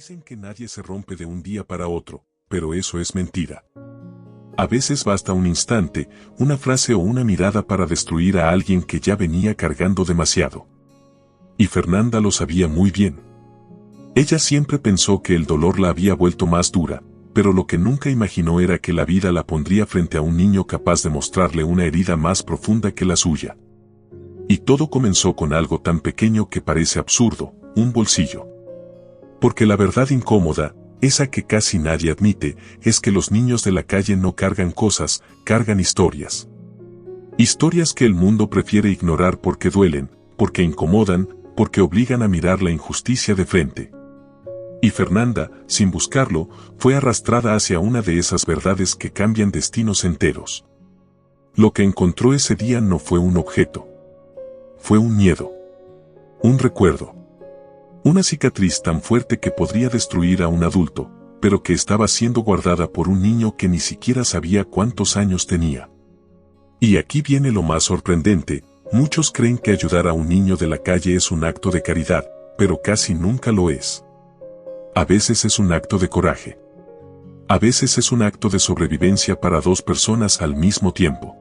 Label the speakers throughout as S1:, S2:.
S1: Dicen que nadie se rompe de un día para otro, pero eso es mentira. A veces basta un instante, una frase o una mirada para destruir a alguien que ya venía cargando demasiado. Y Fernanda lo sabía muy bien. Ella siempre pensó que el dolor la había vuelto más dura, pero lo que nunca imaginó era que la vida la pondría frente a un niño capaz de mostrarle una herida más profunda que la suya. Y todo comenzó con algo tan pequeño que parece absurdo, un bolsillo. Porque la verdad incómoda, esa que casi nadie admite, es que los niños de la calle no cargan cosas, cargan historias. Historias que el mundo prefiere ignorar porque duelen, porque incomodan, porque obligan a mirar la injusticia de frente. Y Fernanda, sin buscarlo, fue arrastrada hacia una de esas verdades que cambian destinos enteros. Lo que encontró ese día no fue un objeto. Fue un miedo. Un recuerdo. Una cicatriz tan fuerte que podría destruir a un adulto, pero que estaba siendo guardada por un niño que ni siquiera sabía cuántos años tenía. Y aquí viene lo más sorprendente, muchos creen que ayudar a un niño de la calle es un acto de caridad, pero casi nunca lo es. A veces es un acto de coraje. A veces es un acto de sobrevivencia para dos personas al mismo tiempo.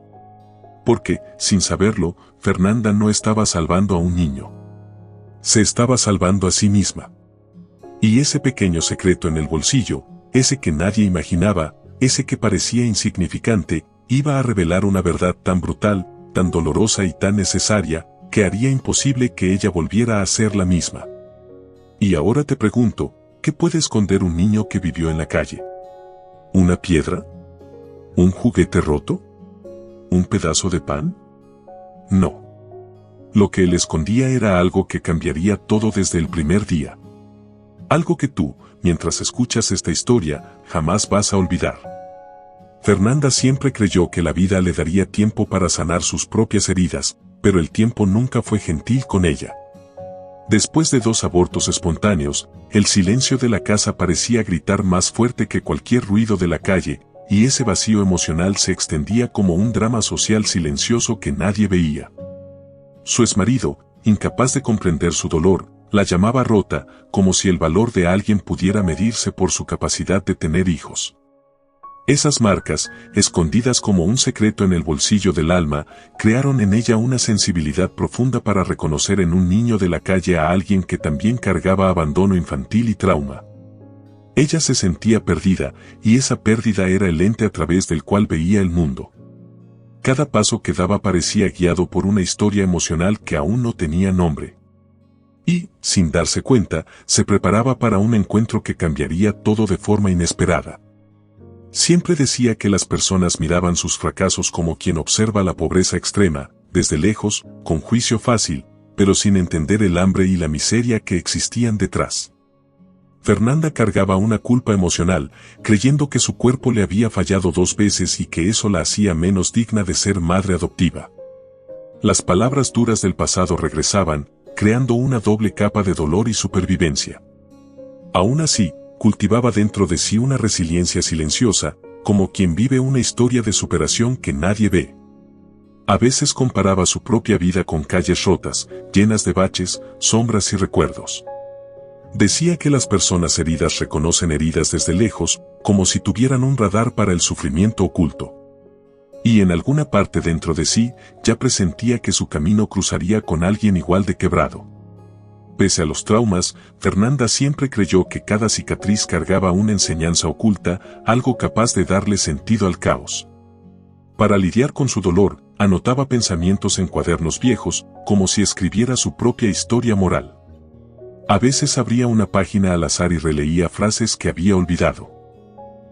S1: Porque, sin saberlo, Fernanda no estaba salvando a un niño. Se estaba salvando a sí misma. Y ese pequeño secreto en el bolsillo, ese que nadie imaginaba, ese que parecía insignificante, iba a revelar una verdad tan brutal, tan dolorosa y tan necesaria, que haría imposible que ella volviera a ser la misma. Y ahora te pregunto, ¿qué puede esconder un niño que vivió en la calle? ¿Una piedra? ¿Un juguete roto? ¿Un pedazo de pan? No. Lo que él escondía era algo que cambiaría todo desde el primer día. Algo que tú, mientras escuchas esta historia, jamás vas a olvidar. Fernanda siempre creyó que la vida le daría tiempo para sanar sus propias heridas, pero el tiempo nunca fue gentil con ella. Después de 2 abortos espontáneos, el silencio de la casa parecía gritar más fuerte que cualquier ruido de la calle, y ese vacío emocional se extendía como un drama social silencioso que nadie veía. Su exmarido, incapaz de comprender su dolor, la llamaba rota, como si el valor de alguien pudiera medirse por su capacidad de tener hijos. Esas marcas, escondidas como un secreto en el bolsillo del alma, crearon en ella una sensibilidad profunda para reconocer en un niño de la calle a alguien que también cargaba abandono infantil y trauma. Ella se sentía perdida, y esa pérdida era el lente a través del cual veía el mundo. Cada paso que daba parecía guiado por una historia emocional que aún no tenía nombre. Y, sin darse cuenta, se preparaba para un encuentro que cambiaría todo de forma inesperada. Siempre decía que las personas miraban sus fracasos como quien observa la pobreza extrema, desde lejos, con juicio fácil, pero sin entender el hambre y la miseria que existían detrás. Fernanda cargaba una culpa emocional, creyendo que su cuerpo le había fallado 2 veces y que eso la hacía menos digna de ser madre adoptiva. Las palabras duras del pasado regresaban, creando una doble capa de dolor y supervivencia. Aún así, cultivaba dentro de sí una resiliencia silenciosa, como quien vive una historia de superación que nadie ve. A veces comparaba su propia vida con calles rotas, llenas de baches, sombras y recuerdos. Decía que las personas heridas reconocen heridas desde lejos, como si tuvieran un radar para el sufrimiento oculto. Y en alguna parte dentro de sí, ya presentía que su camino cruzaría con alguien igual de quebrado. Pese a los traumas, Fernanda siempre creyó que cada cicatriz cargaba una enseñanza oculta, algo capaz de darle sentido al caos. Para lidiar con su dolor, anotaba pensamientos en cuadernos viejos, como si escribiera su propia historia moral. A veces abría una página al azar y releía frases que había olvidado.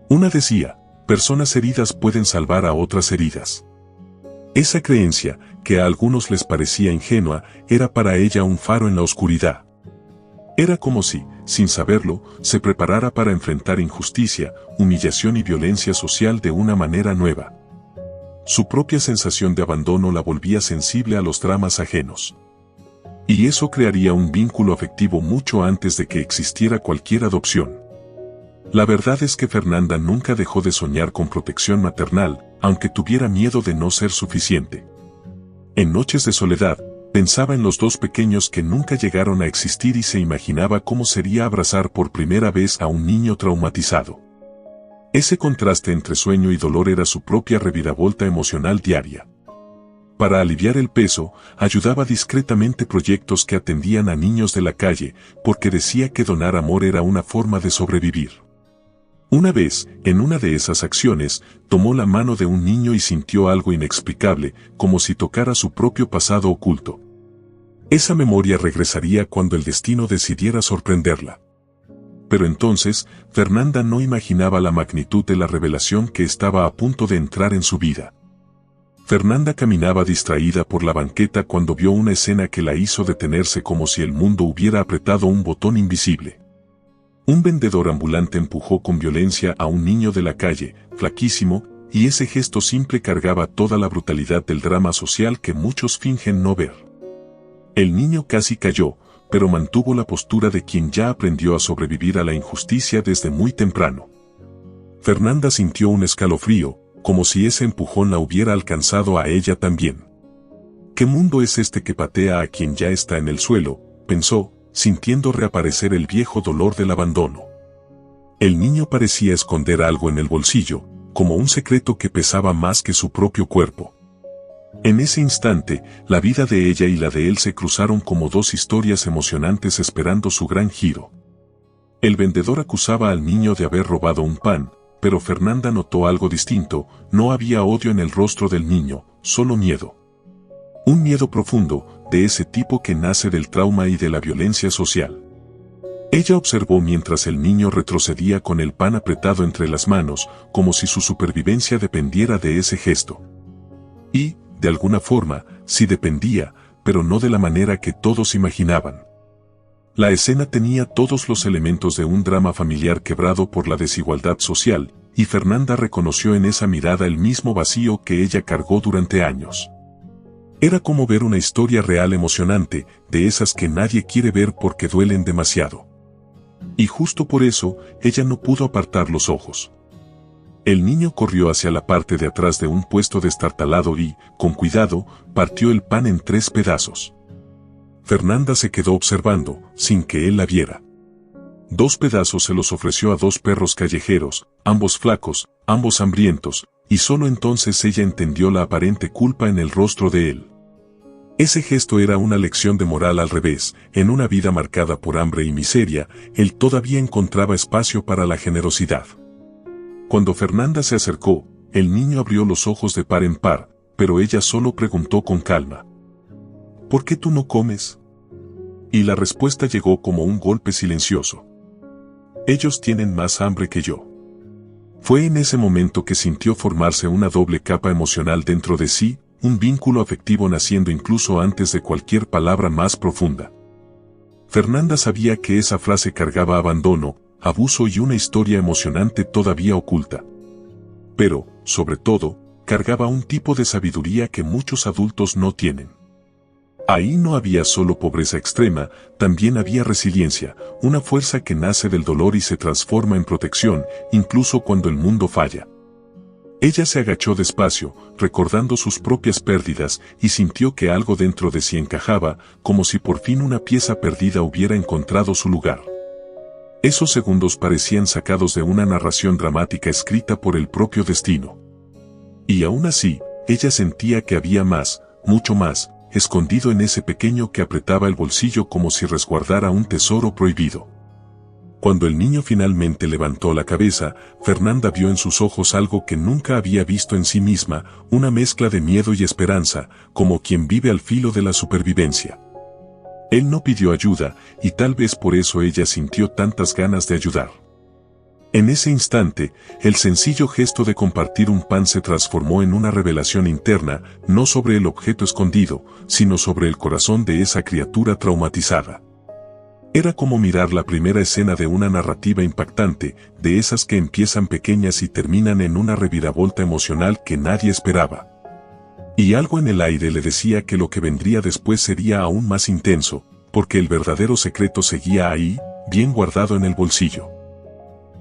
S1: Una decía, personas heridas pueden salvar a otras heridas. Esa creencia, que a algunos les parecía ingenua, era para ella un faro en la oscuridad. Era como si, sin saberlo, se preparara para enfrentar injusticia, humillación y violencia social de una manera nueva. Su propia sensación de abandono la volvía sensible a los dramas ajenos. Y eso crearía un vínculo afectivo mucho antes de que existiera cualquier adopción. La verdad es que Fernanda nunca dejó de soñar con protección maternal, aunque tuviera miedo de no ser suficiente. En noches de soledad, Pensaba en los dos pequeños que nunca llegaron a existir y se imaginaba cómo sería abrazar por primera vez a un niño traumatizado. Ese contraste entre sueño y dolor era su propia reviravolta emocional diaria. Para aliviar el peso, ayudaba discretamente proyectos que atendían a niños de la calle, porque decía que donar amor era una forma de sobrevivir. Una vez, en una de esas acciones, tomó la mano de un niño y sintió algo inexplicable, como si tocara su propio pasado oculto. Esa memoria regresaría cuando el destino decidiera sorprenderla. Pero entonces, Fernanda no imaginaba la magnitud de la revelación que estaba a punto de entrar en su vida. Fernanda caminaba distraída por la banqueta cuando vio una escena que la hizo detenerse como si el mundo hubiera apretado un botón invisible. Un vendedor ambulante empujó con violencia a un niño de la calle, flaquísimo, y ese gesto simple cargaba toda la brutalidad del drama social que muchos fingen no ver. El niño casi cayó, pero mantuvo la postura de quien ya aprendió a sobrevivir a la injusticia desde muy temprano. Fernanda sintió un escalofrío, como si ese empujón la hubiera alcanzado a ella también. ¿Qué mundo es este que patea a quien ya está en el suelo?, pensó, sintiendo reaparecer el viejo dolor del abandono. El niño parecía esconder algo en el bolsillo, como un secreto que pesaba más que su propio cuerpo. En ese instante, la vida de ella y la de él se cruzaron como dos historias emocionantes esperando su gran giro. El vendedor acusaba al niño de haber robado un pan, pero Fernanda notó algo distinto. No había odio en el rostro del niño, solo miedo. Un miedo profundo, de ese tipo que nace del trauma y de la violencia social. Ella observó mientras el niño retrocedía con el pan apretado entre las manos, como si su supervivencia dependiera de ese gesto. Y, de alguna forma, sí dependía, pero no de la manera que todos imaginaban. La escena tenía todos los elementos de un drama familiar quebrado por la desigualdad social, y Fernanda reconoció en esa mirada el mismo vacío que ella cargó durante años. Era como ver una historia real emocionante, de esas que nadie quiere ver porque duelen demasiado. Y justo por eso, ella no pudo apartar los ojos. El niño corrió hacia la parte de atrás de un puesto destartalado y, con cuidado, partió el pan en 3 pedazos. Fernanda se quedó observando, sin que él la viera. 2 pedazos se los ofreció a 2 perros callejeros, ambos flacos, ambos hambrientos, y solo entonces ella entendió la aparente culpa en el rostro de él. Ese gesto era una lección de moral al revés. En una vida marcada por hambre y miseria, él todavía encontraba espacio para la generosidad. Cuando Fernanda se acercó, el niño abrió los ojos de par en par, pero ella solo preguntó con calma: ¿por qué tú no comes? Y la respuesta llegó como un golpe silencioso: ellos tienen más hambre que yo. Fue en ese momento que sintió formarse una doble capa emocional dentro de sí, un vínculo afectivo naciendo incluso antes de cualquier palabra más profunda. Fernanda sabía que esa frase cargaba abandono, abuso y una historia emocionante todavía oculta. Pero, sobre todo, cargaba un tipo de sabiduría que muchos adultos no tienen. Ahí no había solo pobreza extrema, también había resiliencia, una fuerza que nace del dolor y se transforma en protección, incluso cuando el mundo falla. Ella se agachó despacio, recordando sus propias pérdidas, y sintió que algo dentro de sí encajaba, como si por fin una pieza perdida hubiera encontrado su lugar. Esos segundos parecían sacados de una narración dramática escrita por el propio destino. Y aún así, ella sentía que había más, mucho más, escondido en ese pequeño que apretaba el bolsillo como si resguardara un tesoro prohibido. Cuando el niño finalmente levantó la cabeza, Fernanda vio en sus ojos algo que nunca había visto en sí misma, una mezcla de miedo y esperanza, como quien vive al filo de la supervivencia. Él no pidió ayuda, y tal vez por eso ella sintió tantas ganas de ayudar. En ese instante, el sencillo gesto de compartir un pan se transformó en una revelación interna, no sobre el objeto escondido, sino sobre el corazón de esa criatura traumatizada. Era como mirar la primera escena de una narrativa impactante, de esas que empiezan pequeñas y terminan en una reviravolta emocional que nadie esperaba. Y algo en el aire le decía que lo que vendría después sería aún más intenso, porque el verdadero secreto seguía ahí, bien guardado en el bolsillo.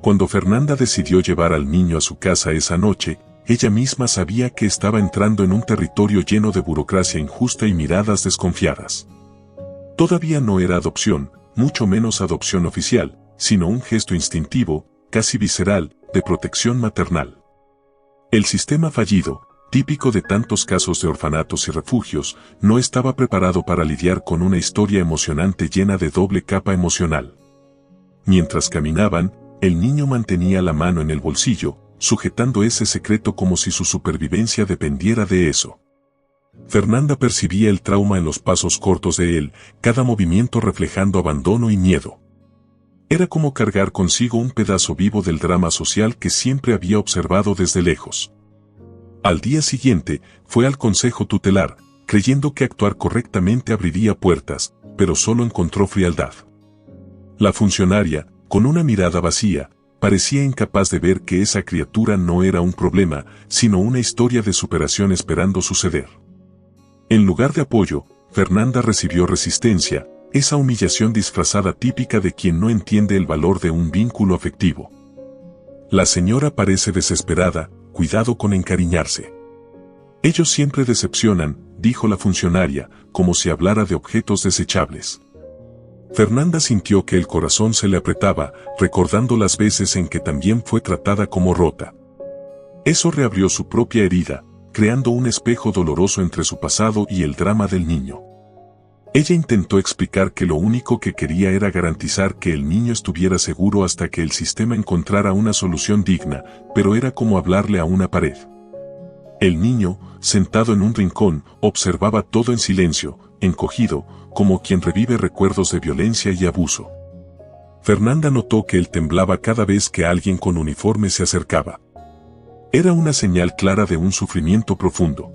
S1: Cuando Fernanda decidió llevar al niño a su casa esa noche, ella misma sabía que estaba entrando en un territorio lleno de burocracia injusta y miradas desconfiadas. Todavía no era adopción, mucho menos adopción oficial, sino un gesto instintivo, casi visceral, de protección maternal. El sistema fallido, típico de tantos casos de orfanatos y refugios, no estaba preparado para lidiar con una historia emocionante llena de doble capa emocional. Mientras caminaban, el niño mantenía la mano en el bolsillo, sujetando ese secreto como si su supervivencia dependiera de eso. Fernanda percibía el trauma en los pasos cortos de él, cada movimiento reflejando abandono y miedo. Era como cargar consigo un pedazo vivo del drama social que siempre había observado desde lejos. Al día siguiente, fue al consejo tutelar, creyendo que actuar correctamente abriría puertas, pero solo encontró frialdad. La funcionaria, con una mirada vacía, parecía incapaz de ver que esa criatura no era un problema, sino una historia de superación esperando suceder. En lugar de apoyo, Fernanda recibió resistencia, esa humillación disfrazada típica de quien no entiende el valor de un vínculo afectivo. La señora parece desesperada, cuidado con encariñarse. Ellos siempre decepcionan, dijo la funcionaria, como si hablara de objetos desechables. Fernanda sintió que el corazón se le apretaba, recordando las veces en que también fue tratada como rota. Eso reabrió su propia herida, creando un espejo doloroso entre su pasado y el drama del niño. Ella intentó explicar que lo único que quería era garantizar que el niño estuviera seguro hasta que el sistema encontrara una solución digna, pero era como hablarle a una pared. El niño, sentado en un rincón, observaba todo en silencio, encogido, como quien revive recuerdos de violencia y abuso. Fernanda notó que él temblaba cada vez que alguien con uniforme se acercaba. Era una señal clara de un sufrimiento profundo.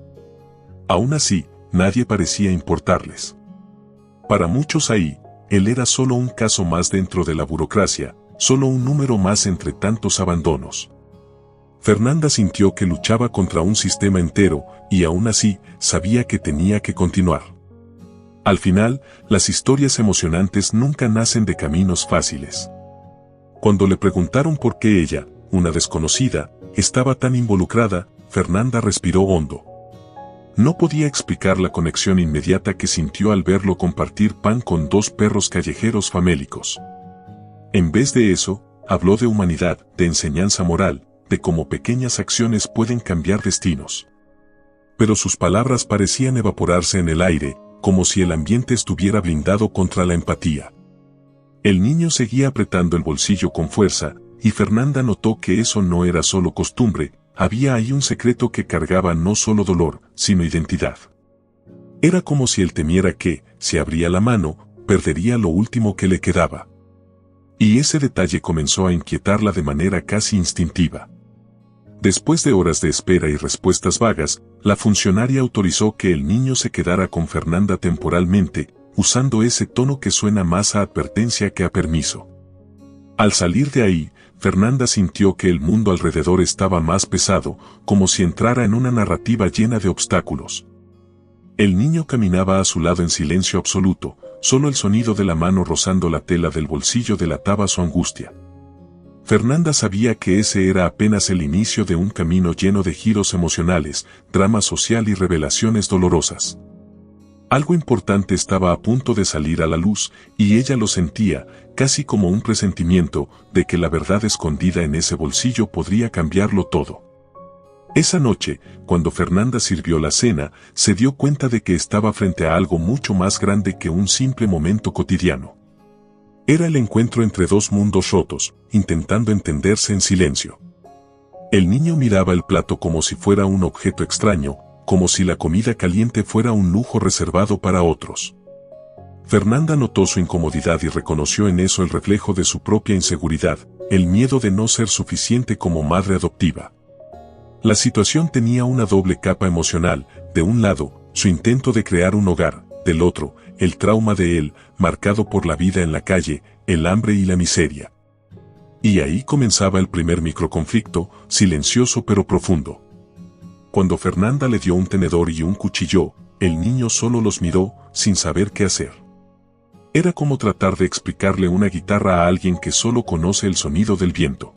S1: Aún así, nadie parecía importarles. Para muchos ahí, él era solo un caso más dentro de la burocracia, solo un número más entre tantos abandonos. Fernanda sintió que luchaba contra un sistema entero, y aún así, sabía que tenía que continuar. Al final, las historias emocionantes nunca nacen de caminos fáciles. Cuando le preguntaron por qué ella, una desconocida, estaba tan involucrada, Fernanda respiró hondo. No podía explicar la conexión inmediata que sintió al verlo compartir pan con dos perros callejeros famélicos. En vez de eso, habló de humanidad, de enseñanza moral, de cómo pequeñas acciones pueden cambiar destinos. Pero sus palabras parecían evaporarse en el aire, como si el ambiente estuviera blindado contra la empatía. El niño seguía apretando el bolsillo con fuerza, y Fernanda notó que eso no era solo costumbre, había ahí un secreto que cargaba no solo dolor, sino identidad. Era como si él temiera que, si abría la mano, perdería lo último que le quedaba. Y ese detalle comenzó a inquietarla de manera casi instintiva. Después de horas de espera y respuestas vagas, la funcionaria autorizó que el niño se quedara con Fernanda temporalmente, usando ese tono que suena más a advertencia que a permiso. Al salir de ahí, Fernanda sintió que el mundo alrededor estaba más pesado, como si entrara en una narrativa llena de obstáculos. El niño caminaba a su lado en silencio absoluto, solo el sonido de la mano rozando la tela del bolsillo delataba su angustia. Fernanda sabía que ese era apenas el inicio de un camino lleno de giros emocionales, drama social y revelaciones dolorosas. Algo importante estaba a punto de salir a la luz, y ella lo sentía, casi como un presentimiento, de que la verdad escondida en ese bolsillo podría cambiarlo todo. Esa noche, cuando Fernanda sirvió la cena, se dio cuenta de que estaba frente a algo mucho más grande que un simple momento cotidiano. Era el encuentro entre dos mundos rotos, intentando entenderse en silencio. El niño miraba el plato como si fuera un objeto extraño, como si la comida caliente fuera un lujo reservado para otros. Fernanda notó su incomodidad y reconoció en eso el reflejo de su propia inseguridad, el miedo de no ser suficiente como madre adoptiva. La situación tenía una doble capa emocional, de un lado, su intento de crear un hogar, del otro, el trauma de él, marcado por la vida en la calle, el hambre y la miseria. Y ahí comenzaba el primer microconflicto, silencioso pero profundo. Cuando Fernanda le dio un tenedor y un cuchillo, el niño solo los miró, sin saber qué hacer. Era como tratar de explicarle una guitarra a alguien que solo conoce el sonido del viento.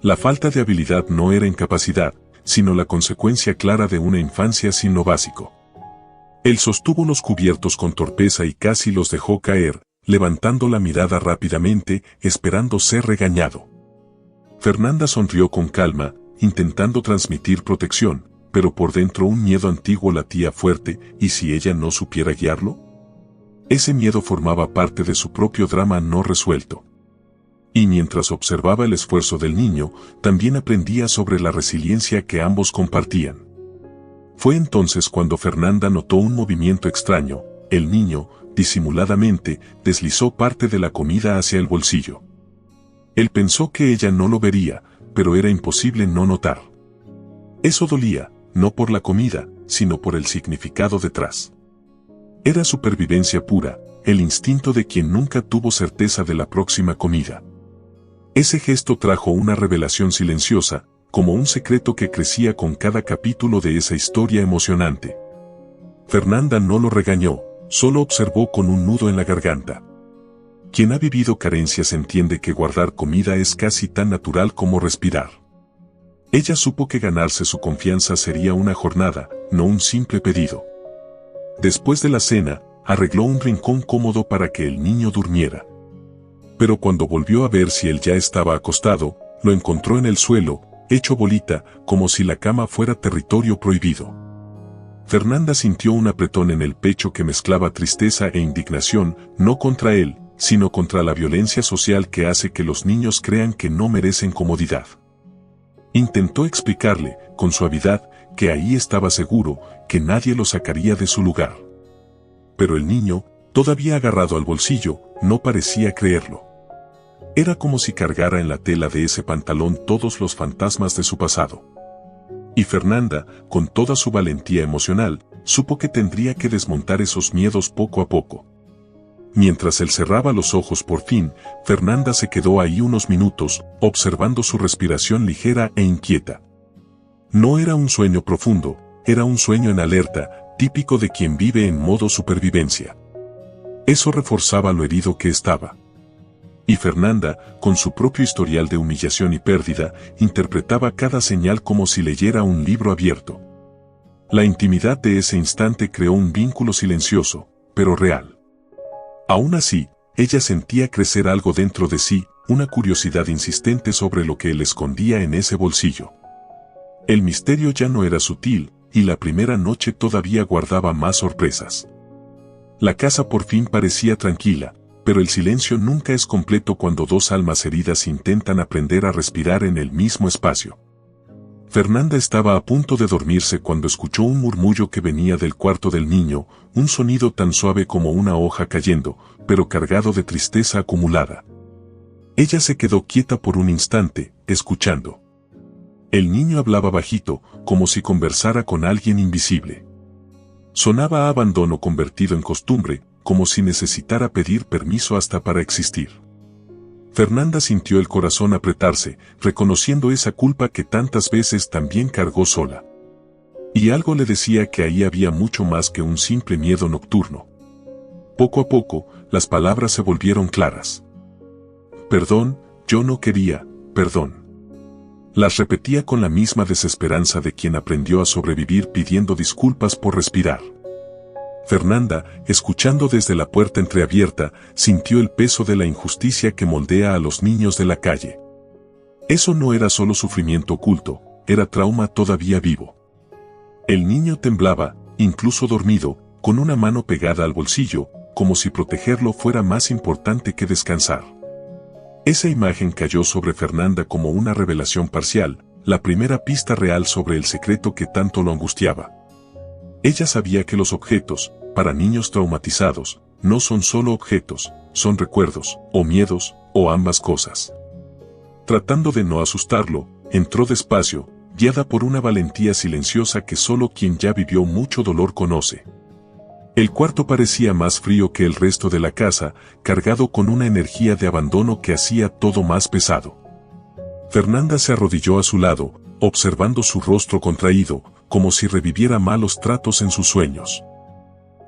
S1: La falta de habilidad no era incapacidad, sino la consecuencia clara de una infancia sin lo básico. Él sostuvo los cubiertos con torpeza y casi los dejó caer, levantando la mirada rápidamente, esperando ser regañado. Fernanda sonrió con calma, intentando transmitir protección, pero por dentro un miedo antiguo latía fuerte, ¿y si ella no supiera guiarlo? Ese miedo formaba parte de su propio drama no resuelto. Y mientras observaba el esfuerzo del niño, también aprendía sobre la resiliencia que ambos compartían. Fue entonces cuando Fernanda notó un movimiento extraño. El niño, disimuladamente, deslizó parte de la comida hacia el bolsillo. Él pensó que ella no lo vería, pero era imposible no notar. Eso dolía, no por la comida, sino por el significado detrás. Era supervivencia pura, el instinto de quien nunca tuvo certeza de la próxima comida. Ese gesto trajo una revelación silenciosa, como un secreto que crecía con cada capítulo de esa historia emocionante. Fernanda no lo regañó, solo observó con un nudo en la garganta. Quien ha vivido carencias entiende que guardar comida es casi tan natural como respirar. Ella supo que ganarse su confianza sería una jornada, no un simple pedido. Después de la cena, arregló un rincón cómodo para que el niño durmiera. Pero cuando volvió a ver si él ya estaba acostado, lo encontró en el suelo, hecho bolita, como si la cama fuera territorio prohibido. Fernanda sintió un apretón en el pecho que mezclaba tristeza e indignación, no contra él, sino contra la violencia social que hace que los niños crean que no merecen comodidad. Intentó explicarle, con suavidad, que ahí estaba seguro, que nadie lo sacaría de su lugar. Pero el niño, todavía agarrado al bolsillo, no parecía creerlo. Era como si cargara en la tela de ese pantalón todos los fantasmas de su pasado. Y Fernanda, con toda su valentía emocional, supo que tendría que desmontar esos miedos poco a poco. Mientras él cerraba los ojos por fin, Fernanda se quedó ahí unos minutos, observando su respiración ligera e inquieta. No era un sueño profundo, era un sueño en alerta, típico de quien vive en modo supervivencia. Eso reforzaba lo herido que estaba. Y Fernanda, con su propio historial de humillación y pérdida, interpretaba cada señal como si leyera un libro abierto. La intimidad de ese instante creó un vínculo silencioso, pero real. Aún así, ella sentía crecer algo dentro de sí, una curiosidad insistente sobre lo que él escondía en ese bolsillo. El misterio ya no era sutil, y la primera noche todavía guardaba más sorpresas. La casa por fin parecía tranquila, pero el silencio nunca es completo cuando dos almas heridas intentan aprender a respirar en el mismo espacio. Fernanda estaba a punto de dormirse cuando escuchó un murmullo que venía del cuarto del niño, un sonido tan suave como una hoja cayendo, pero cargado de tristeza acumulada. Ella se quedó quieta por un instante, escuchando. El niño hablaba bajito, como si conversara con alguien invisible. Sonaba a abandono convertido en costumbre, como si necesitara pedir permiso hasta para existir. Fernanda sintió el corazón apretarse, reconociendo esa culpa que tantas veces también cargó sola. Y algo le decía que ahí había mucho más que un simple miedo nocturno. Poco a poco, las palabras se volvieron claras. Perdón, yo no quería, perdón. Las repetía con la misma desesperanza de quien aprendió a sobrevivir pidiendo disculpas por respirar. Fernanda, escuchando desde la puerta entreabierta, sintió el peso de la injusticia que moldea a los niños de la calle. Eso no era solo sufrimiento oculto, era trauma todavía vivo. El niño temblaba, incluso dormido, con una mano pegada al bolsillo, como si protegerlo fuera más importante que descansar. Esa imagen cayó sobre Fernanda como una revelación parcial, la primera pista real sobre el secreto que tanto lo angustiaba. Ella sabía que los objetos, para niños traumatizados, no son solo objetos, son recuerdos, o miedos, o ambas cosas. Tratando de no asustarlo, entró despacio, guiada por una valentía silenciosa que solo quien ya vivió mucho dolor conoce. El cuarto parecía más frío que el resto de la casa, cargado con una energía de abandono que hacía todo más pesado. Fernanda se arrodilló a su lado, observando su rostro contraído, como si reviviera malos tratos en sus sueños.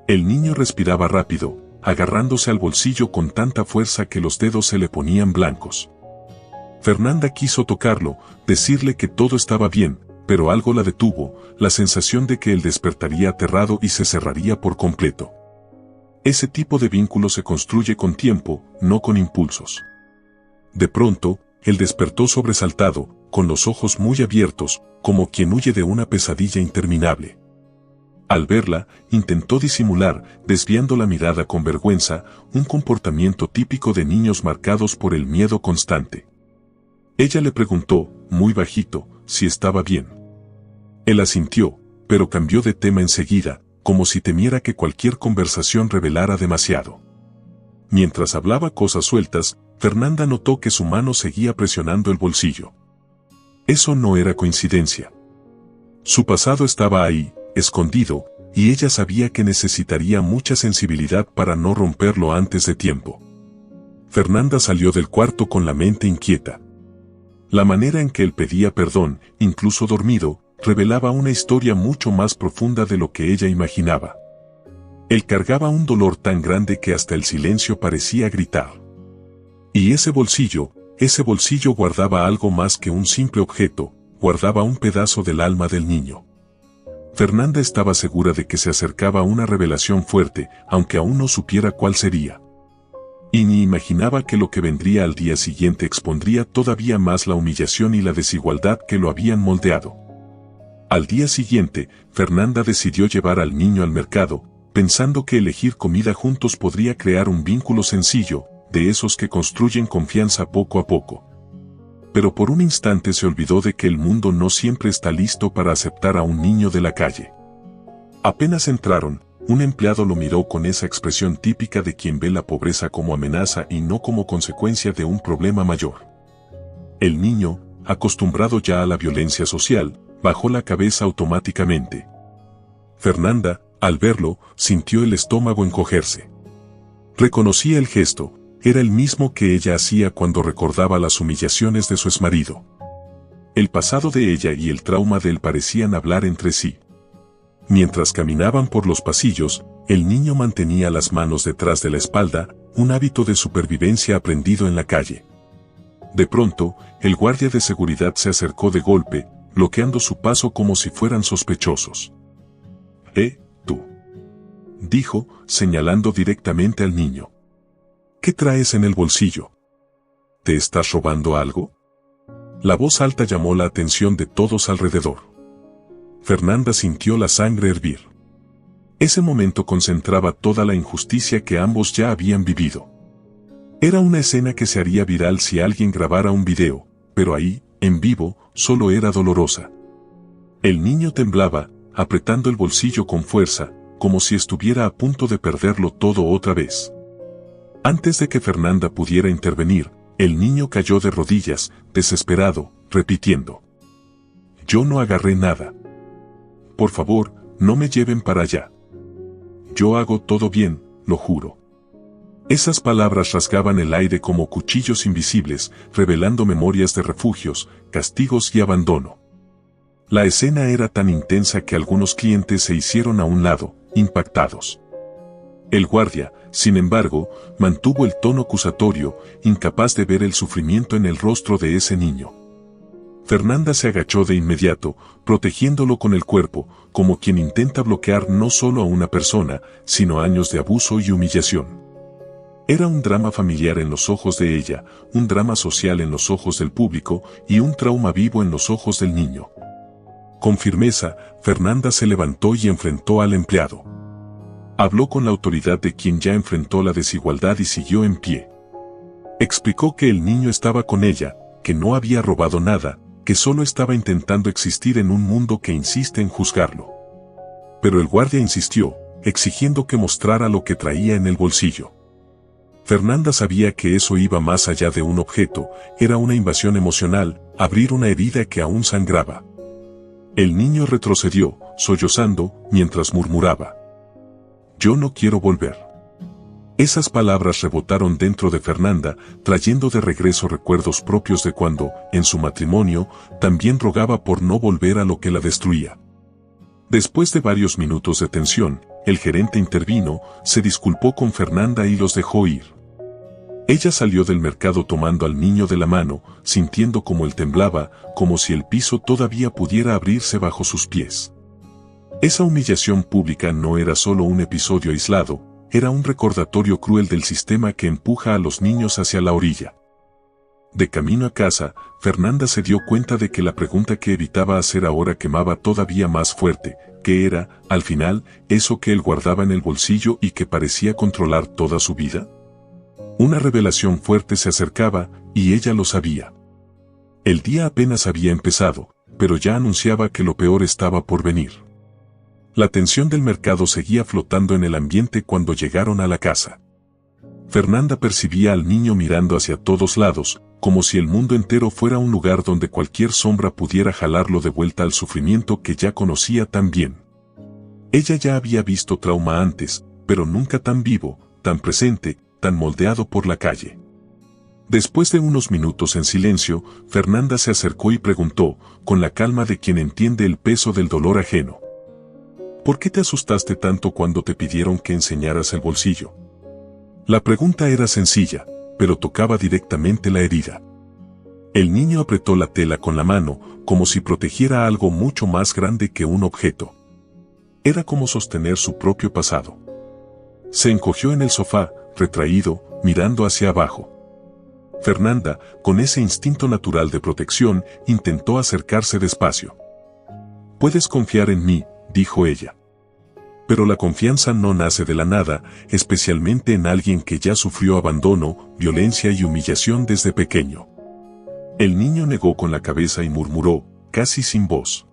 S1: El niño respiraba rápido, agarrándose al bolsillo con tanta fuerza que los dedos se le ponían blancos. Fernanda quiso tocarlo, decirle que todo estaba bien, pero algo la detuvo, la sensación de que él despertaría aterrado y se cerraría por completo. Ese tipo de vínculo se construye con tiempo, no con impulsos. De pronto, él despertó sobresaltado, con los ojos muy abiertos, como quien huye de una pesadilla interminable. Al verla, intentó disimular, desviando la mirada con vergüenza, un comportamiento típico de niños marcados por el miedo constante. Ella le preguntó, muy bajito, si estaba bien. Él asintió, pero cambió de tema enseguida, como si temiera que cualquier conversación revelara demasiado. Mientras hablaba cosas sueltas, Fernanda notó que su mano seguía presionando el bolsillo. Eso no era coincidencia. Su pasado estaba ahí, escondido, y ella sabía que necesitaría mucha sensibilidad para no romperlo antes de tiempo. Fernanda salió del cuarto con la mente inquieta. La manera en que él pedía perdón, incluso dormido, revelaba una historia mucho más profunda de lo que ella imaginaba. Él cargaba un dolor tan grande que hasta el silencio parecía gritar. Y ese bolsillo guardaba algo más que un simple objeto, guardaba un pedazo del alma del niño. Fernanda estaba segura de que se acercaba una revelación fuerte, aunque aún no supiera cuál sería. Y ni imaginaba que lo que vendría al día siguiente expondría todavía más la humillación y la desigualdad que lo habían moldeado. Al día siguiente, Fernanda decidió llevar al niño al mercado, pensando que elegir comida juntos podría crear un vínculo sencillo, de esos que construyen confianza poco a poco. Pero por un instante se olvidó de que el mundo no siempre está listo para aceptar a un niño de la calle. Apenas entraron, un empleado lo miró con esa expresión típica de quien ve la pobreza como amenaza y no como consecuencia de un problema mayor. El niño, acostumbrado ya a la violencia social, bajó la cabeza automáticamente. Fernanda, al verlo, sintió el estómago encogerse. Reconocía el gesto, era el mismo que ella hacía cuando recordaba las humillaciones de su exmarido. El pasado de ella y el trauma de él parecían hablar entre sí. Mientras caminaban por los pasillos, el niño mantenía las manos detrás de la espalda, un hábito de supervivencia aprendido en la calle. De pronto, el guardia de seguridad se acercó de golpe, bloqueando su paso como si fueran sospechosos. Tú, dijo, señalando directamente al niño. ¿Qué traes en el bolsillo? ¿Te estás robando algo? La voz alta llamó la atención de todos alrededor. Fernanda sintió la sangre hervir. Ese momento concentraba toda la injusticia que ambos ya habían vivido. Era una escena que se haría viral si alguien grabara un video, pero ahí, en vivo, solo era dolorosa. El niño temblaba, apretando el bolsillo con fuerza, como si estuviera a punto de perderlo todo otra vez. Antes de que Fernanda pudiera intervenir, el niño cayó de rodillas, desesperado, repitiendo: «Yo no agarré nada. Por favor, no me lleven para allá. Yo hago todo bien, lo juro». Esas palabras rasgaban el aire como cuchillos invisibles, revelando memorias de refugios, castigos y abandono. La escena era tan intensa que algunos clientes se hicieron a un lado, impactados. El guardia, sin embargo, mantuvo el tono acusatorio, incapaz de ver el sufrimiento en el rostro de ese niño. Fernanda se agachó de inmediato, protegiéndolo con el cuerpo, como quien intenta bloquear no solo a una persona, sino años de abuso y humillación. Era un drama familiar en los ojos de ella, un drama social en los ojos del público y un trauma vivo en los ojos del niño. Con firmeza, Fernanda se levantó y enfrentó al empleado. Habló con la autoridad de quien ya enfrentó la desigualdad y siguió en pie. Explicó que el niño estaba con ella, que no había robado nada, que solo estaba intentando existir en un mundo que insiste en juzgarlo. Pero el guardia insistió, exigiendo que mostrara lo que traía en el bolsillo. Fernanda sabía que eso iba más allá de un objeto, era una invasión emocional, abrir una herida que aún sangraba. El niño retrocedió, sollozando, mientras murmuraba: «Yo no quiero volver». Esas palabras rebotaron dentro de Fernanda, trayendo de regreso recuerdos propios de cuando, en su matrimonio, también rogaba por no volver a lo que la destruía. Después de varios minutos de tensión, el gerente intervino, se disculpó con Fernanda y los dejó ir. Ella salió del mercado tomando al niño de la mano, sintiendo como él temblaba, como si el piso todavía pudiera abrirse bajo sus pies. Esa humillación pública no era solo un episodio aislado, era un recordatorio cruel del sistema que empuja a los niños hacia la orilla. De camino a casa, Fernanda se dio cuenta de que la pregunta que evitaba hacer ahora quemaba todavía más fuerte, que era, al final, eso que él guardaba en el bolsillo y que parecía controlar toda su vida. Una revelación fuerte se acercaba, y ella lo sabía. El día apenas había empezado, pero ya anunciaba que lo peor estaba por venir. La tensión del mercado seguía flotando en el ambiente cuando llegaron a la casa. Fernanda percibía al niño mirando hacia todos lados, como si el mundo entero fuera un lugar donde cualquier sombra pudiera jalarlo de vuelta al sufrimiento que ya conocía tan bien. Ella ya había visto trauma antes, pero nunca tan vivo, tan presente, tan moldeado por la calle. Después de unos minutos en silencio, Fernanda se acercó y preguntó, con la calma de quien entiende el peso del dolor ajeno: ¿por qué te asustaste tanto cuando te pidieron que enseñaras el bolsillo? La pregunta era sencilla, pero tocaba directamente la herida. El niño apretó la tela con la mano, como si protegiera algo mucho más grande que un objeto. Era como sostener su propio pasado. Se encogió en el sofá, retraído, mirando hacia abajo. Fernanda, con ese instinto natural de protección, intentó acercarse despacio. «Puedes confiar en mí», dijo ella. Pero la confianza no nace de la nada, especialmente en alguien que ya sufrió abandono, violencia y humillación desde pequeño. El niño negó con la cabeza y murmuró, casi sin voz: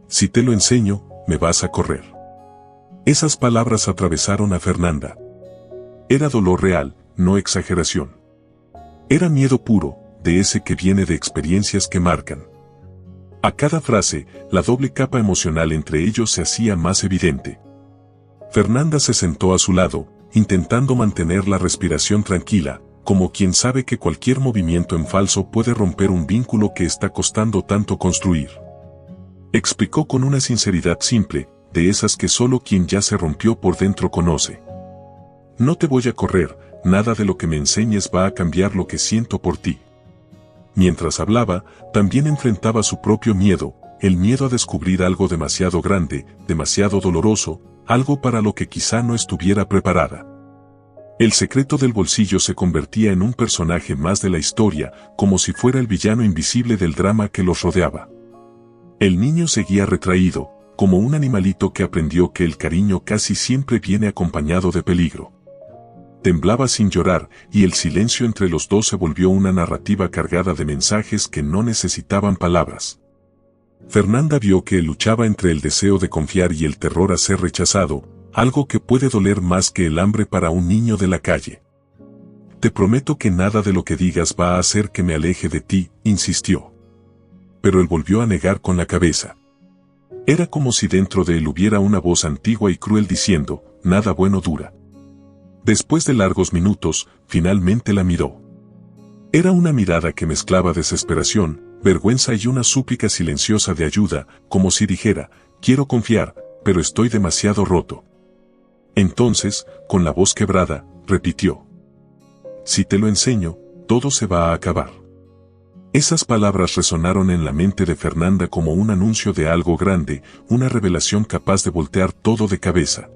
S1: «Si te lo enseño, me vas a correr». Esas palabras atravesaron a Fernanda. Era dolor real, no exageración. Era miedo puro, de ese que viene de experiencias que marcan. A cada frase, la doble capa emocional entre ellos se hacía más evidente. Fernanda se sentó a su lado, intentando mantener la respiración tranquila, como quien sabe que cualquier movimiento en falso puede romper un vínculo que está costando tanto construir. Explicó con una sinceridad simple, de esas que solo quien ya se rompió por dentro conoce: «No te voy a correr, nada de lo que me enseñes va a cambiar lo que siento por ti». Mientras hablaba, también enfrentaba su propio miedo, el miedo a descubrir algo demasiado grande, demasiado doloroso, algo para lo que quizá no estuviera preparada. El secreto del bolsillo se convertía en un personaje más de la historia, como si fuera el villano invisible del drama que los rodeaba. El niño seguía retraído, como un animalito que aprendió que el cariño casi siempre viene acompañado de peligro. Temblaba sin llorar, y el silencio entre los dos se volvió una narrativa cargada de mensajes que no necesitaban palabras. Fernanda vio que él luchaba entre el deseo de confiar y el terror a ser rechazado, algo que puede doler más que el hambre para un niño de la calle. «Te prometo que nada de lo que digas va a hacer que me aleje de ti», insistió. Pero él volvió a negar con la cabeza. Era como si dentro de él hubiera una voz antigua y cruel diciendo: «Nada bueno dura». Después de largos minutos, finalmente la miró. Era una mirada que mezclaba desesperación, vergüenza y una súplica silenciosa de ayuda, como si dijera: «Quiero confiar, pero estoy demasiado roto». Entonces, con la voz quebrada, repitió: «Si te lo enseño, todo se va a acabar». Esas palabras resonaron en la mente de Fernanda como un anuncio de algo grande, una revelación capaz de voltear todo de cabeza.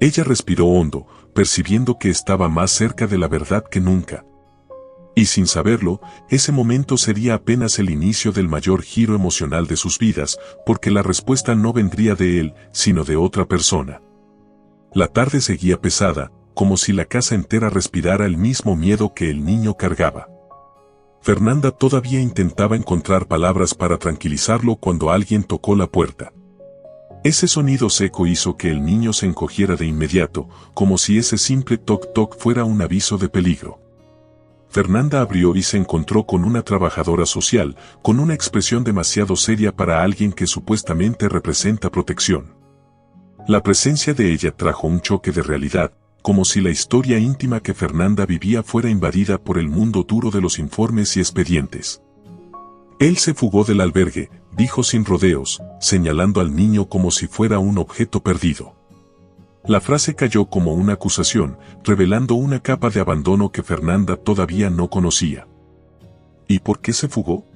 S1: Ella respiró hondo, percibiendo que estaba más cerca de la verdad que nunca. Y sin saberlo, ese momento sería apenas el inicio del mayor giro emocional de sus vidas, porque la respuesta no vendría de él, sino de otra persona. La tarde seguía pesada, como si la casa entera respirara el mismo miedo que el niño cargaba. Fernanda todavía intentaba encontrar palabras para tranquilizarlo cuando alguien tocó la puerta. Ese sonido seco hizo que el niño se encogiera de inmediato, como si ese simple toc-toc fuera un aviso de peligro. Fernanda abrió y se encontró con una trabajadora social, con una expresión demasiado seria para alguien que supuestamente representa protección. La presencia de ella trajo un choque de realidad, como si la historia íntima que Fernanda vivía fuera invadida por el mundo duro de los informes y expedientes. Él se fugó del albergue, dijo sin rodeos, señalando al niño como si fuera un objeto perdido. La frase cayó como una acusación, revelando una capa de abandono que Fernanda todavía no conocía. ¿Y por qué se fugó?,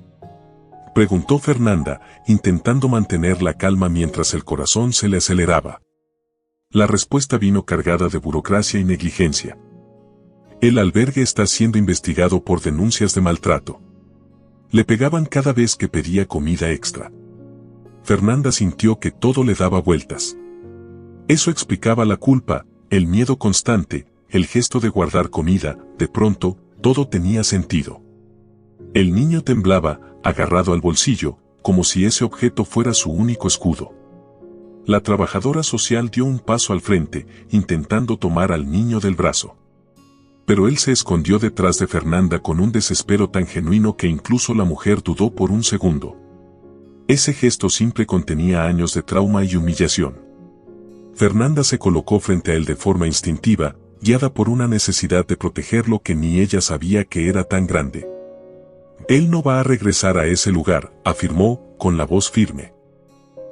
S1: preguntó Fernanda, intentando mantener la calma mientras el corazón se le aceleraba. La respuesta vino cargada de burocracia y negligencia. El albergue está siendo investigado por denuncias de maltrato. Le pegaban cada vez que pedía comida extra. Fernanda sintió que todo le daba vueltas. Eso explicaba la culpa, el miedo constante, el gesto de guardar comida. De pronto, todo tenía sentido. El niño temblaba, agarrado al bolsillo, como si ese objeto fuera su único escudo. La trabajadora social dio un paso al frente, intentando tomar al niño del brazo. Pero él se escondió detrás de Fernanda con un desespero tan genuino que incluso la mujer dudó por un segundo. Ese gesto simple contenía años de trauma y humillación. Fernanda se colocó frente a él de forma instintiva, guiada por una necesidad de protegerlo que ni ella sabía que era tan grande. Él no va a regresar a ese lugar, afirmó, con la voz firme.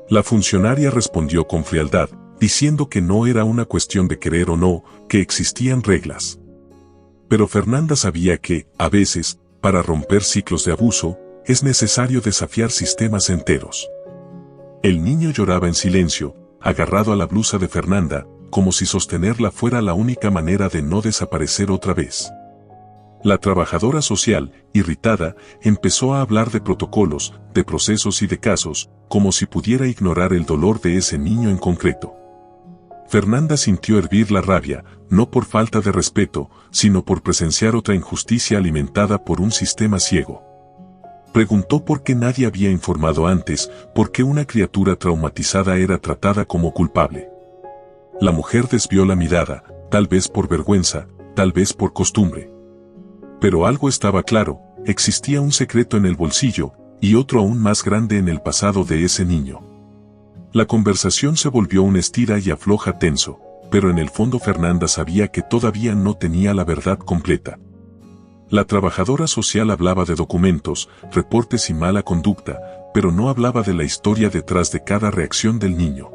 S1: La funcionaria respondió con frialdad, diciendo que no era una cuestión de querer o no, que existían reglas. Pero Fernanda sabía que, a veces, para romper ciclos de abuso, es necesario desafiar sistemas enteros. El niño lloraba en silencio, agarrado a la blusa de Fernanda, como si sostenerla fuera la única manera de no desaparecer otra vez. La trabajadora social, irritada, empezó a hablar de protocolos, de procesos y de casos, como si pudiera ignorar el dolor de ese niño en concreto. Fernanda sintió hervir la rabia, no por falta de respeto, sino por presenciar otra injusticia alimentada por un sistema ciego. Preguntó por qué nadie había informado antes, por qué una criatura traumatizada era tratada como culpable. La mujer desvió la mirada, tal vez por vergüenza, tal vez por costumbre. Pero algo estaba claro, existía un secreto en el bolsillo, y otro aún más grande en el pasado de ese niño. La conversación se volvió un estira y afloja tenso, pero en el fondo Fernanda sabía que todavía no tenía la verdad completa. La trabajadora social hablaba de documentos, reportes y mala conducta, pero no hablaba de la historia detrás de cada reacción del niño.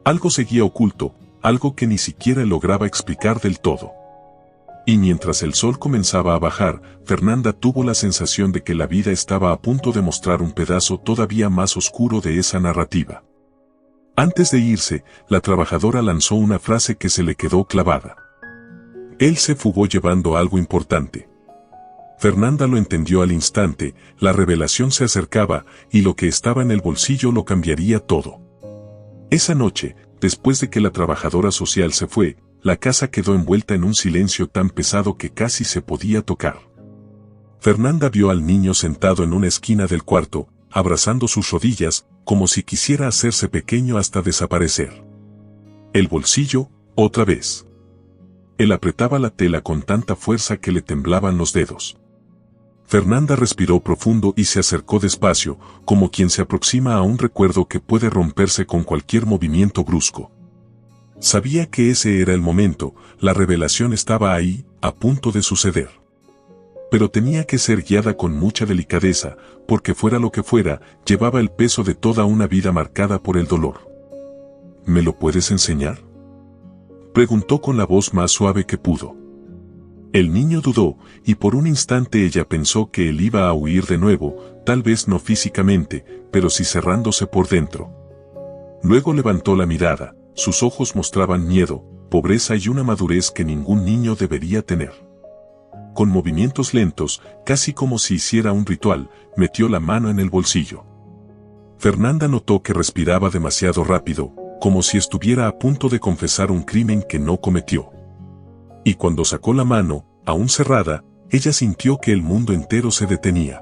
S1: Algo seguía oculto, algo que ni siquiera lograba explicar del todo. Y mientras el sol comenzaba a bajar, Fernanda tuvo la sensación de que la vida estaba a punto de mostrar un pedazo todavía más oscuro de esa narrativa. Antes de irse, la trabajadora lanzó una frase que se le quedó clavada. Él se fugó llevando algo importante. Fernanda lo entendió al instante, la revelación se acercaba, y lo que estaba en el bolsillo lo cambiaría todo. Esa noche, después de que la trabajadora social se fue, la casa quedó envuelta en un silencio tan pesado que casi se podía tocar. Fernanda vio al niño sentado en una esquina del cuarto, abrazando sus rodillas, como si quisiera hacerse pequeño hasta desaparecer. El bolsillo, otra vez. Él apretaba la tela con tanta fuerza que le temblaban los dedos. Fernanda respiró profundo y se acercó despacio, como quien se aproxima a un recuerdo que puede romperse con cualquier movimiento brusco. Sabía que ese era el momento, la revelación estaba ahí, a punto de suceder. Pero tenía que ser guiada con mucha delicadeza, porque fuera lo que fuera, llevaba el peso de toda una vida marcada por el dolor. ¿Me lo puedes enseñar?, preguntó con la voz más suave que pudo. El niño dudó, y por un instante ella pensó que él iba a huir de nuevo, tal vez no físicamente, pero sí cerrándose por dentro. Luego levantó la mirada, sus ojos mostraban miedo, pobreza y una madurez que ningún niño debería tener. Con movimientos lentos, casi como si hiciera un ritual, metió la mano en el bolsillo. Fernanda notó que respiraba demasiado rápido, como si estuviera a punto de confesar un crimen que no cometió. Y cuando sacó la mano, aún cerrada, ella sintió que el mundo entero se detenía.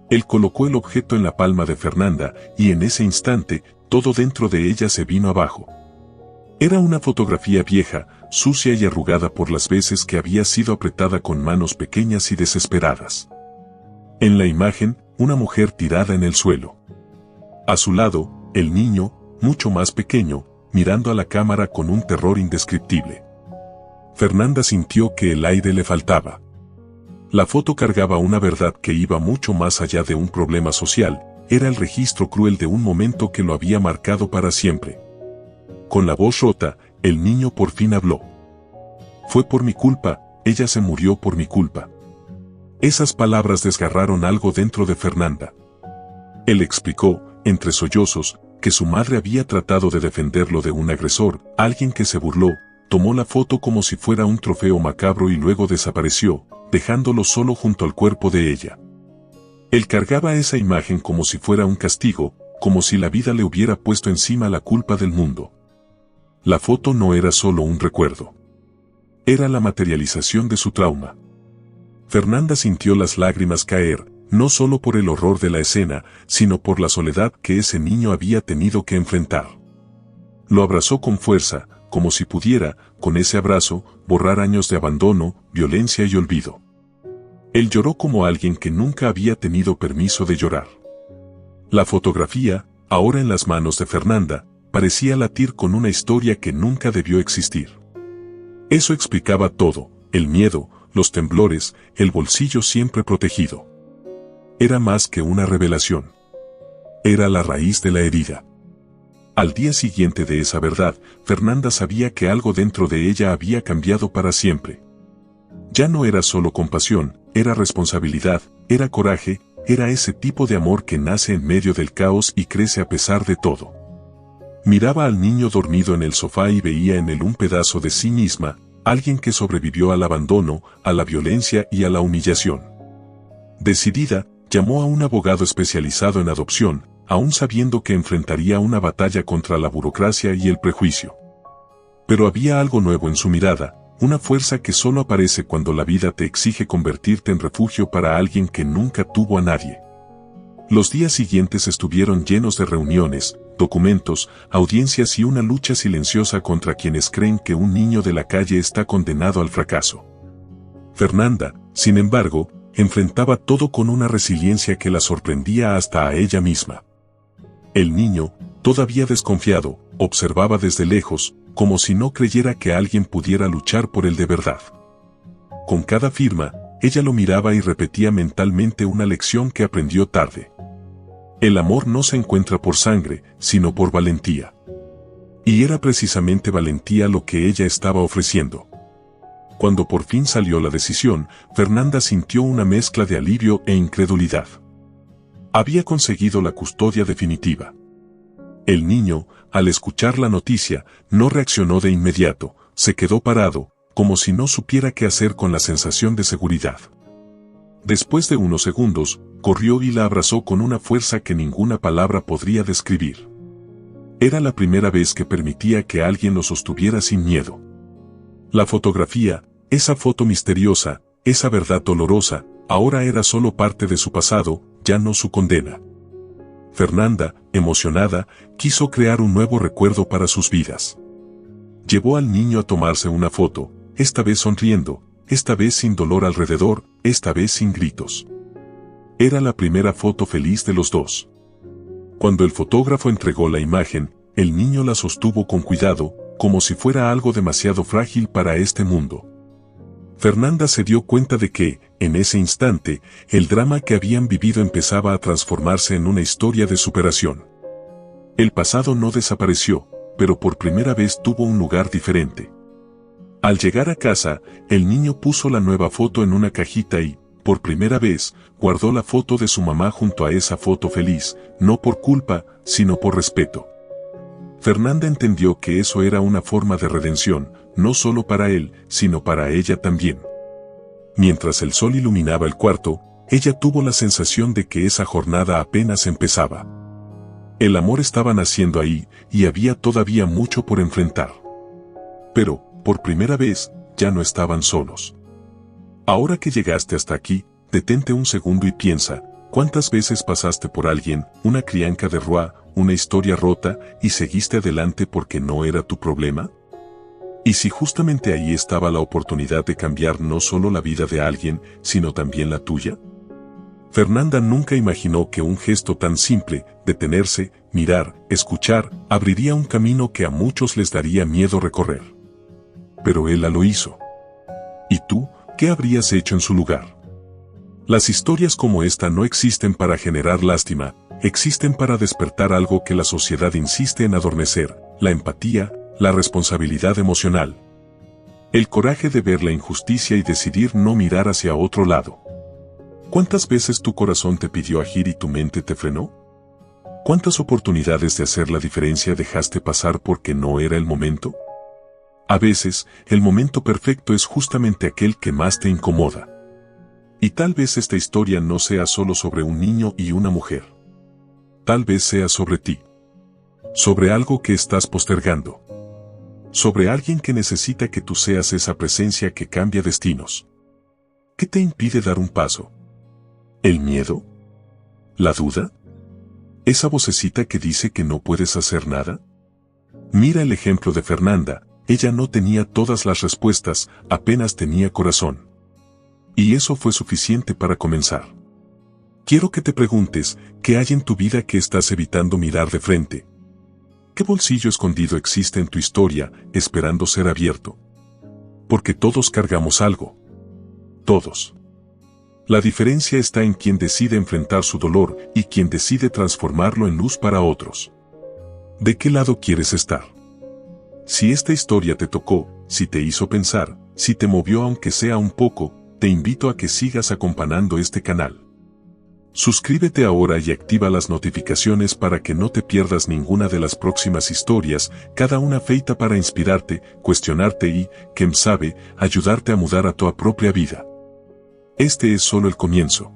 S1: Él colocó el objeto en la palma de Fernanda, y en ese instante, todo dentro de ella se vino abajo. Era una fotografía vieja, sucia y arrugada por las veces que había sido apretada con manos pequeñas y desesperadas. En la imagen, una mujer tirada en el suelo. A su lado, el niño, mucho más pequeño, mirando a la cámara con un terror indescriptible. Fernanda sintió que el aire le faltaba. La foto cargaba una verdad que iba mucho más allá de un problema social, era el registro cruel de un momento que lo había marcado para siempre. Con la voz rota, El niño por fin habló. Fue por mi culpa, ella se murió por mi culpa. Esas palabras desgarraron algo dentro de Fernanda. Él explicó, entre sollozos, que su madre había tratado de defenderlo de un agresor, alguien que se burló, tomó la foto como si fuera un trofeo macabro y luego desapareció, dejándolo solo junto al cuerpo de ella. Él cargaba esa imagen como si fuera un castigo, como si la vida le hubiera puesto encima la culpa del mundo. La foto no era solo un recuerdo. Era la materialización de su trauma. Fernanda sintió las lágrimas caer, no solo por el horror de la escena, sino por la soledad que ese niño había tenido que enfrentar. Lo abrazó con fuerza, como si pudiera, con ese abrazo, borrar años de abandono, violencia y olvido. Él lloró como alguien que nunca había tenido permiso de llorar. La fotografía, ahora en las manos de Fernanda, parecía latir con una historia que nunca debió existir. Eso explicaba todo, el miedo, los temblores, el bolsillo siempre protegido. Era más que una revelación. Era la raíz de la herida. Al día siguiente de esa verdad, Fernanda sabía que algo dentro de ella había cambiado para siempre. Ya no era solo compasión, era responsabilidad, era coraje, era ese tipo de amor que nace en medio del caos y crece a pesar de todo. Miraba al niño dormido en el sofá y veía en él un pedazo de sí misma, alguien que sobrevivió al abandono, a la violencia y a la humillación. Decidida, llamó a un abogado especializado en adopción, aún sabiendo que enfrentaría una batalla contra la burocracia y el prejuicio. Pero había algo nuevo en su mirada, una fuerza que solo aparece cuando la vida te exige convertirte en refugio para alguien que nunca tuvo a nadie. Los días siguientes estuvieron llenos de reuniones, documentos, audiencias y una lucha silenciosa contra quienes creen que un niño de la calle está condenado al fracaso. Fernanda, sin embargo, enfrentaba todo con una resiliencia que la sorprendía hasta a ella misma. El niño, todavía desconfiado, observaba desde lejos, como si no creyera que alguien pudiera luchar por él de verdad. Con cada firma, ella lo miraba y repetía mentalmente una lección que aprendió tarde. El amor no se encuentra por sangre, sino por valentía. Y era precisamente valentía lo que ella estaba ofreciendo. Cuando por fin salió la decisión, Fernanda sintió una mezcla de alivio e incredulidad. Había conseguido la custodia definitiva. El niño, al escuchar la noticia, no reaccionó de inmediato, se quedó parado, como si no supiera qué hacer con la sensación de seguridad. Después de unos segundos, corrió y la abrazó con una fuerza que ninguna palabra podría describir. Era la primera vez que permitía que alguien lo sostuviera sin miedo. La fotografía, esa foto misteriosa, esa verdad dolorosa, ahora era solo parte de su pasado, ya no su condena. Fernanda, emocionada, quiso crear un nuevo recuerdo para sus vidas. Llevó al niño a tomarse una foto, esta vez sonriendo, esta vez sin dolor alrededor, esta vez sin gritos. Era la primera foto feliz de los dos. Cuando el fotógrafo entregó la imagen, el niño la sostuvo con cuidado, como si fuera algo demasiado frágil para este mundo. Fernanda se dio cuenta de que, en ese instante, el drama que habían vivido empezaba a transformarse en una historia de superación. El pasado no desapareció, pero por primera vez tuvo un lugar diferente. Al llegar a casa, el niño puso la nueva foto en una cajita y, por primera vez, guardó la foto de su mamá junto a esa foto feliz, no por culpa, sino por respeto. Fernanda entendió que eso era una forma de redención, no solo para él, sino para ella también. Mientras el sol iluminaba el cuarto, ella tuvo la sensación de que esa jornada apenas empezaba. El amor estaba naciendo ahí, y había todavía mucho por enfrentar. Pero, por primera vez, ya no estaban solos. Ahora que llegaste hasta aquí, detente un segundo y piensa, ¿cuántas veces pasaste por alguien, una crianca de Roa, una historia rota, y seguiste adelante porque no era tu problema? ¿Y si justamente ahí estaba la oportunidad de cambiar no solo la vida de alguien, sino también la tuya? Fernanda nunca imaginó que un gesto tan simple, detenerse, mirar, escuchar, abriría un camino que a muchos les daría miedo recorrer. Pero ella lo hizo. ¿Y tú, qué habrías hecho en su lugar? Las historias como esta no existen para generar lástima, existen para despertar algo que la sociedad insiste en adormecer, la empatía, La responsabilidad emocional. El coraje de ver la injusticia y decidir no mirar hacia otro lado. ¿Cuántas veces tu corazón te pidió agir y tu mente te frenó? ¿Cuántas oportunidades de hacer la diferencia dejaste pasar porque no era el momento? A veces, el momento perfecto es justamente aquel que más te incomoda. Y tal vez esta historia no sea solo sobre un niño y una mujer. Tal vez sea sobre ti. Sobre algo que estás postergando. Sobre alguien que necesita que tú seas esa presencia que cambia destinos. ¿Qué te impide dar un paso? ¿El miedo? ¿La duda? ¿Esa vocecita que dice que no puedes hacer nada? Mira el ejemplo de Fernanda, ella no tenía todas las respuestas, apenas tenía corazón. Y eso fue suficiente para comenzar. Quiero que te preguntes, ¿qué hay en tu vida que estás evitando mirar de frente? ¿Qué bolsillo escondido existe en tu historia, esperando ser abierto? Porque todos cargamos algo. Todos. La diferencia está en quien decide enfrentar su dolor y quien decide transformarlo en luz para otros. ¿De qué lado quieres estar? Si esta historia te tocó, si te hizo pensar, si te movió aunque sea un poco, te invito a que sigas acompañando este canal. Suscríbete ahora y activa las notificaciones para que no te pierdas ninguna de las próximas historias, cada una feita para inspirarte, cuestionarte y, quién sabe, ayudarte a mudar a tu propia vida. Este es solo el comienzo.